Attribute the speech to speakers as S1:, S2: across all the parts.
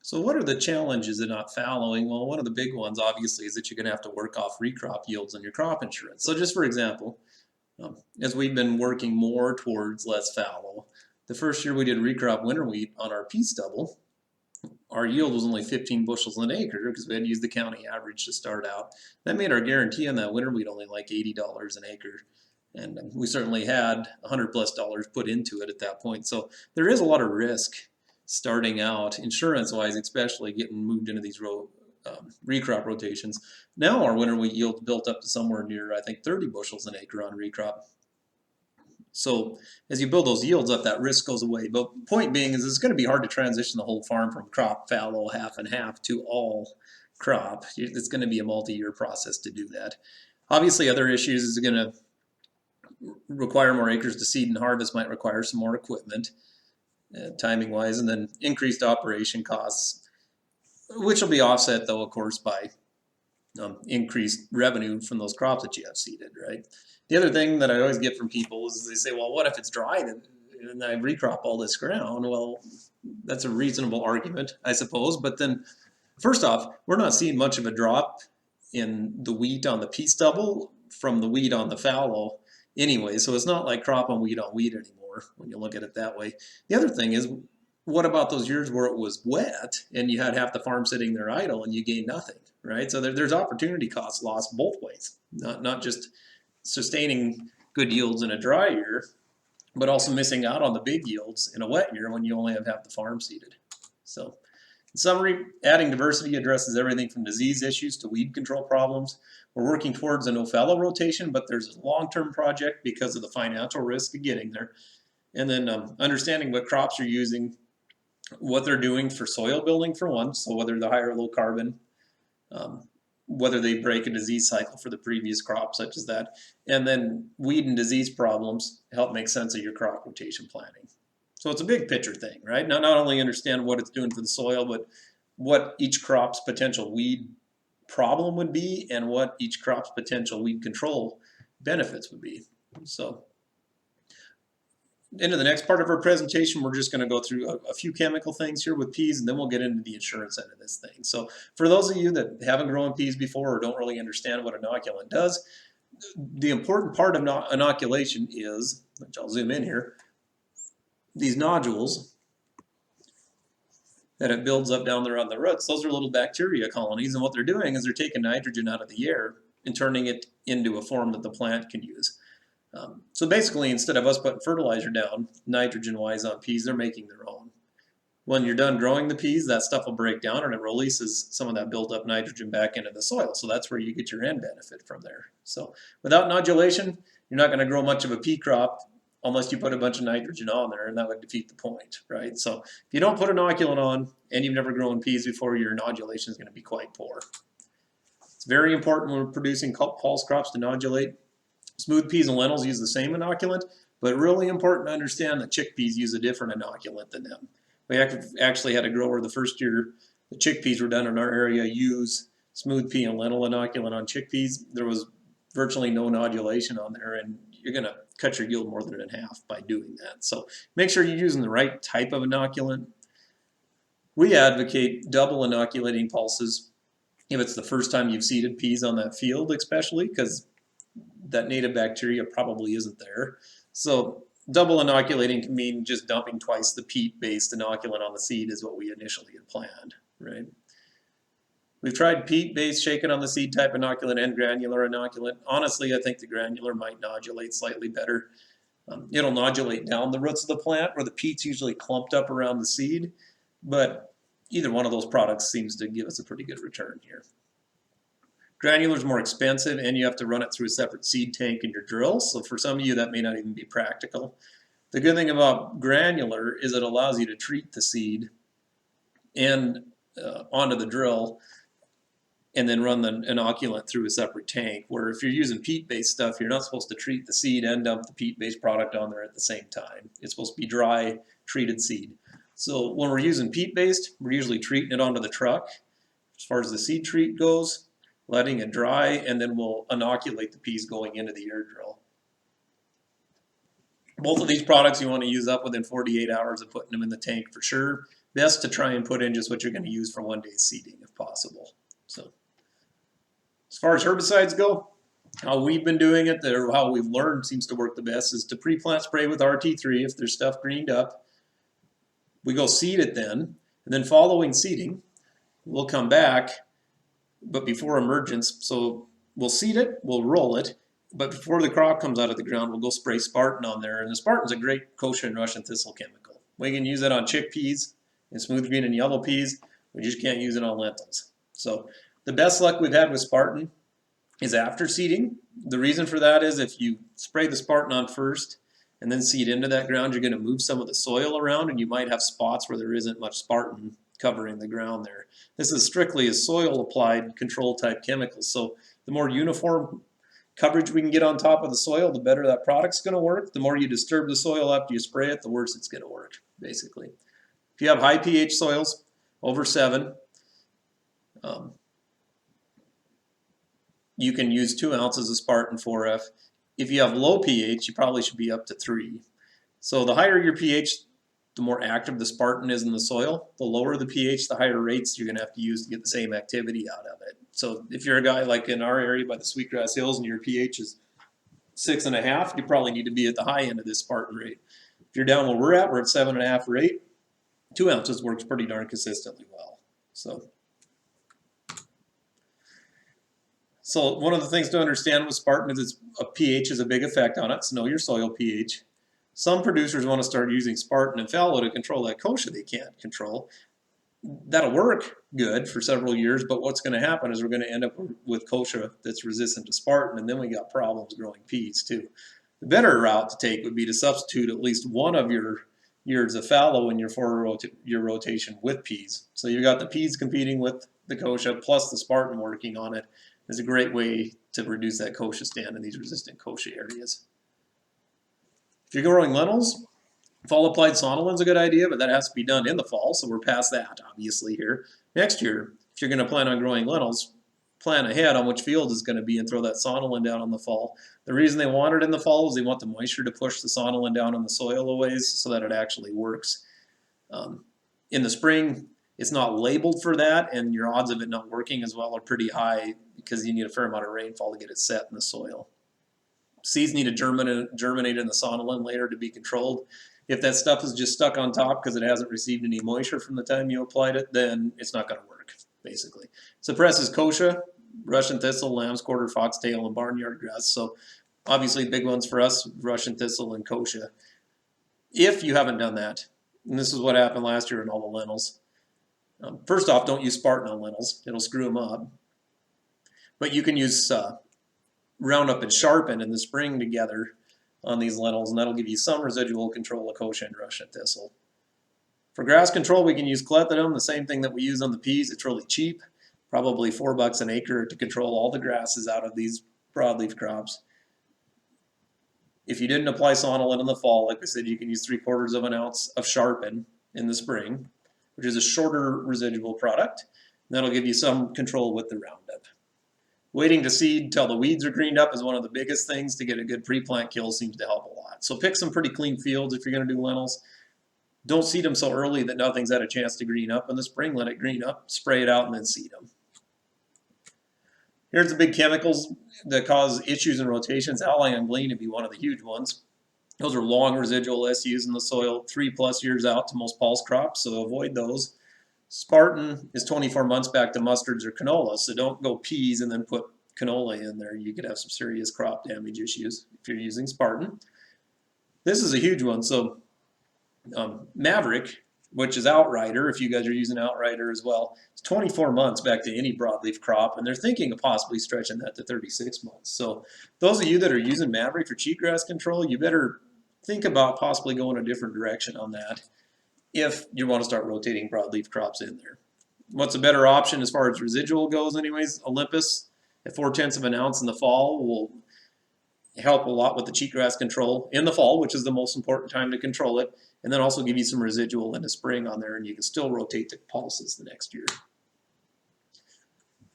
S1: So what are the challenges in not fallowing? Well, one of the big ones obviously is that you're going to have to work off recrop yields on your crop insurance. So just for example, as we've been working more towards less fallow, the first year we did recrop winter wheat on our pea stubble, our yield was only 15 bushels an acre because we had to use the county average to start out. That made our guarantee on that winter wheat only like $80 an acre. And we certainly had $100+ put into it at that point. So there is a lot of risk starting out, insurance-wise, especially getting moved into these recrop rotations. Now our winter wheat yield built up to somewhere near, I think, 30 bushels an acre on recrop. So as you build those yields up, that risk goes away. But point being is it's going to be hard to transition the whole farm from crop, fallow, half and half to all crop. It's going to be a multi-year process to do that. Obviously, other issues is going to require more acres to seed and harvest, might require some more equipment, timing wise, and then increased operation costs, which will be offset though, of course, by increased revenue from those crops that you have seeded, right? The other thing that I always get from people is they say, well, what if it's dry and I recrop all this ground? Well, that's a reasonable argument, I suppose, but then first off, we're not seeing much of a drop in the wheat on the pea stubble from the wheat on the fallow anyway, so it's not like crop on wheat anymore when you look at it that way. The other thing is, what about those years where it was wet and you had half the farm sitting there idle and you gained nothing, right? So there's opportunity costs lost both ways, not just sustaining good yields in a dry year, but also missing out on the big yields in a wet year when you only have half the farm seeded. So in summary, adding diversity addresses everything from disease issues to weed control problems. We're working towards a no-fallow rotation, but there's a long-term project because of the financial risk of getting there. And then understanding what crops you're using, what they're doing for soil building for one, so whether they're high or low carbon, whether they break a disease cycle for the previous crop, such as that, and then weed and disease problems help make sense of your crop rotation planning. So it's a big picture thing, right? Not only understand what it's doing for the soil, but what each crop's potential weed problem would be and what each crop's potential weed control benefits would be. So into the next part of our presentation, we're just going to go through a few chemical things here with peas, and then we'll get into the insurance end of this thing. So for those of you that haven't grown peas before or don't really understand what inoculant does, the important part of inoculation is, which I'll zoom in here, these nodules that it builds up down there on the roots. Those are little bacteria colonies, and what they're doing is they're taking nitrogen out of the air and turning it into a form that the plant can use. So basically, instead of us putting fertilizer down, nitrogen-wise on peas, they're making their own. When you're done growing the peas, that stuff will break down and it releases some of that built-up nitrogen back into the soil. So that's where you get your end benefit from there. So without nodulation, you're not going to grow much of a pea crop unless you put a bunch of nitrogen on there, and that would defeat the point, right? So if you don't put inoculant on and you've never grown peas before, your nodulation is going to be quite poor. It's very important when we're producing pulse crops to nodulate. Smooth peas and lentils use the same inoculant, but really important to understand that chickpeas use a different inoculant than them. We actually had a grower the first year the chickpeas were done in our area use smooth pea and lentil inoculant on chickpeas. There was virtually no nodulation on there, and you're going to cut your yield more than in half by doing that. So make sure you're using the right type of inoculant. We advocate double inoculating pulses if it's the first time you've seeded peas on that field, especially because that native bacteria probably isn't there. So double inoculating can mean just dumping twice the peat-based inoculant on the seed is what we initially had planned, right? We've tried peat-based shaken on the seed type inoculant and granular inoculant. Honestly, I think the granular might nodulate slightly better. It'll nodulate down the roots of the plant where the peat's usually clumped up around the seed, but either one of those products seems to give us a pretty good return here. Granular is more expensive, and you have to run it through a separate seed tank in your drill, so for some of you that may not even be practical. The good thing about granular is it allows you to treat the seed and onto the drill and then run the inoculant through a separate tank, where if you're using peat-based stuff, you're not supposed to treat the seed and dump the peat-based product on there at the same time. It's supposed to be dry, treated seed. So when we're using peat-based, we're usually treating it onto the truck as far as the seed treat goes, letting it dry, and then we'll inoculate the peas going into the ear drill. Both of these products you want to use up within 48 hours of putting them in the tank for sure. best to try and put in just what you're going to use for 1 day's seeding if possible. So as far as herbicides go, how we've been doing it, or how we've learned seems to work the best, is to pre-plant spray with RT3 if there's stuff greened up. We go seed it then, and then following seeding, we'll come back, but before emergence, so we'll seed it, we'll roll it, but before the crop comes out of the ground, we'll go spray Spartan on there, and the Spartan's a great kochia and Russian thistle chemical. We can use it on chickpeas and smooth green and yellow peas, we just can't use it on lentils. So the best luck we've had with Spartan is after seeding. The reason for that is if you spray the Spartan on first and then seed into that ground, you're going to move some of the soil around and you might have spots where there isn't much Spartan covering the ground there. This is strictly a soil applied control type chemical, so the more uniform coverage we can get on top of the soil, the better that product's going to work. The more you disturb the soil after you spray it, the worse it's going to work, basically. If you have high pH soils, over 7, you can use 2 ounces of Spartan 4F. If you have low pH, you probably should be up to 3. So the higher your pH, the more active the Spartan is in the soil. The lower the pH, the higher rates you're going to have to use to get the same activity out of it. So if you're a guy like in our area by the Sweetgrass Hills and your pH is 6.5, you probably need to be at the high end of this Spartan rate. If you're down where we're at 7.5 or 8, 2 ounces works pretty darn consistently well. So one of the things to understand with Spartan is pH is a big effect on it, so know your soil pH. Some producers want to start using Spartan and fallow to control that kochia they can't control. That'll work good for several years, but what's going to happen is we're going to end up with kochia that's resistant to Spartan, and then we got problems growing peas too. The better route to take would be to substitute at least one of your years of fallow in your 4-year rotation with peas. So you've got the peas competing with the kochia plus the Spartan working on it. Is a great way to reduce that kochia stand in these resistant kochia areas. If you're growing lentils, fall applied sonolin is a good idea, but that has to be done in the fall, so we're past that obviously here. Next year, if you're going to plan on growing lentils, plan ahead on which field is going to be and throw that sonolin down in the fall. The reason they want it in the fall is they want the moisture to push the sonolin down in the soil a ways so that it actually works. In the spring, it's not labeled for that, and your odds of it not working as well are pretty high because you need a fair amount of rainfall to get it set in the soil. Seeds need to germinate in the sonolin layer to be controlled. If that stuff is just stuck on top because it hasn't received any moisture from the time you applied it, then it's not going to work, basically. Suppresses kochia, Russian thistle, lamb's quarter, foxtail, and barnyard grass. So obviously big ones for us, Russian thistle and kochia. If you haven't done that, and this is what happened last year in all the lentils, first off, don't use Spartan on lentils. It'll screw them up. But you can use Roundup and Sharpen in the spring together on these lentils, and that'll give you some residual control of kochia and Russian thistle. For grass control, we can use clethodim, the same thing that we use on the peas. It's really cheap, probably $4 an acre to control all the grasses out of these broadleaf crops. If you didn't apply sonolin in the fall, like I said, you can use 3/4 of an ounce of Sharpen in the spring, which is a shorter residual product. And that'll give you some control with the Roundup. Waiting to seed till the weeds are greened up is one of the biggest things to get a good pre-plant kill. Seems to help a lot. So pick some pretty clean fields if you're going to do lentils. Don't seed them so early that nothing's had a chance to green up in the spring. Let it green up, spray it out, and then seed them. Here's the big chemicals that cause issues in rotations. Allium and glean would be one of the huge ones. Those are long residual SUs in the soil, 3+ years out to most pulse crops, so avoid those. Spartan is 24 months back to mustards or canola, so don't go peas and then put canola in there. You could have some serious crop damage issues if you're using Spartan. This is a huge one. So Maverick, which is Outrider, if you guys are using Outrider as well, it's 24 months back to any broadleaf crop, and they're thinking of possibly stretching that to 36 months. So those of you that are using Maverick for cheatgrass control, you better think about possibly going a different direction on that if you want to start rotating broadleaf crops in there. What's a better option as far as residual goes anyways? Olympus at 0.4 of an ounce in the fall will help a lot with the cheatgrass control in the fall, which is the most important time to control it, and then also give you some residual in the spring on there, and you can still rotate the pulses the next year.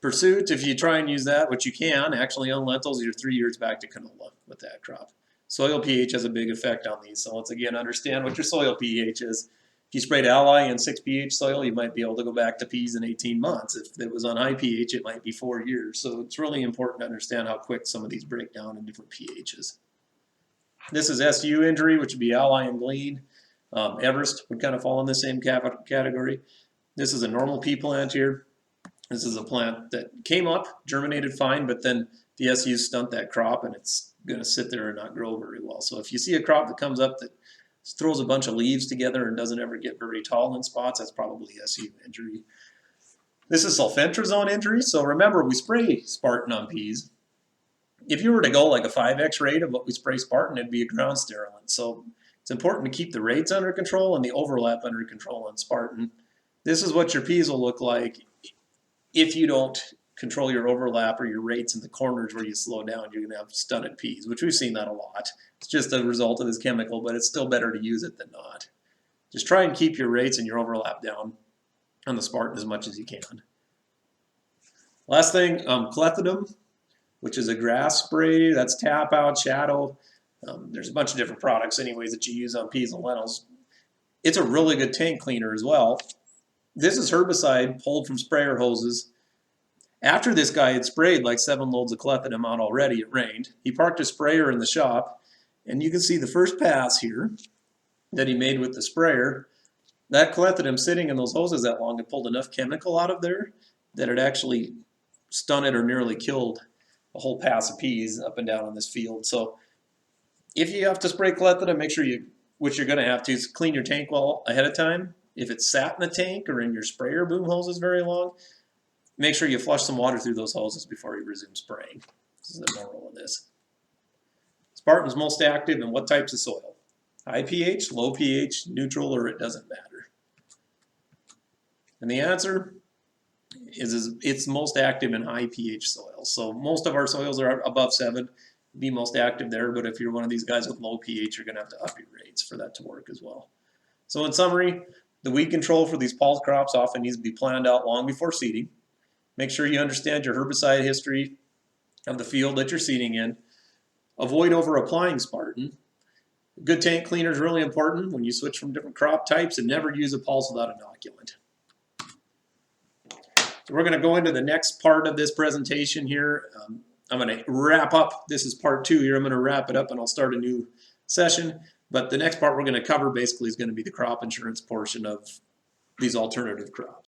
S1: Pursuit, if you try and use that, which you can, actually on lentils, you're 3 years back to canola with that crop. Soil pH has a big effect on these, so once again, understand what your soil pH is. If you sprayed Ally in 6 pH soil, you might be able to go back to peas in 18 months. If it was on high pH, it might be 4 years. So it's really important to understand how quick some of these break down in different pHs. This is SU injury, which would be Ally and Glean. Everest would kind of fall in the same category. This is a normal pea plant here. This is a plant that came up, germinated fine, but then the SUs stunt that crop and it's going to sit there and not grow very well. So if you see a crop that comes up that throws a bunch of leaves together and doesn't ever get very tall in spots, that's probably SU injury. This is sulfentrazone injury. So remember, we spray Spartan on peas. If you were to go like a 5x rate of what we spray Spartan, it'd be a ground sterilant. So it's important to keep the rates under control and the overlap under control on Spartan. This is what your peas will look like if you don't control your overlap or your rates in the corners where you slow down. You're going to have stunted peas, which we've seen that a lot. It's just a result of this chemical, but it's still better to use it than not. Just try and keep your rates and your overlap down on the Spartan as much as you can. Last thing, clethodim, which is a grass spray. That's tap out, shadow. There's a bunch of different products anyways that you use on peas and lentils. It's a really good tank cleaner as well. This is herbicide pulled from sprayer hoses. After this guy had sprayed like 7 loads of clethodim out already, it rained. He parked a sprayer in the shop, and you can see the first pass here that he made with the sprayer. That clethodim sitting in those hoses that long, it pulled enough chemical out of there that it actually stunted or nearly killed a whole pass of peas up and down on this field. So if you have to spray clethodim, make sure what you're going to have to is clean your tank well ahead of time. If it's sat in the tank or in your sprayer boom hoses very long, make sure you flush some water through those hoses before you resume spraying. This is the moral of this. Spartan's most active in what types of soil? High pH, low pH, neutral, or it doesn't matter. And the answer is it's most active in high pH soils. So most of our soils are above 7, be most active there, but if you're one of these guys with low pH, you're going to have to up your rates for that to work as well. So in summary, the weed control for these pulse crops often needs to be planned out long before seeding. Make sure you understand your herbicide history of the field that you're seeding in. Avoid over-applying Spartan. Good tank cleaner is really important when you switch from different crop types, and never use a pulse without inoculant. So we're going to go into the next part of this presentation here. I'm going to wrap up. This is part 2 here. I'm going to wrap it up and I'll start a new session. But the next part we're going to cover basically is going to be the crop insurance portion of these alternative crops.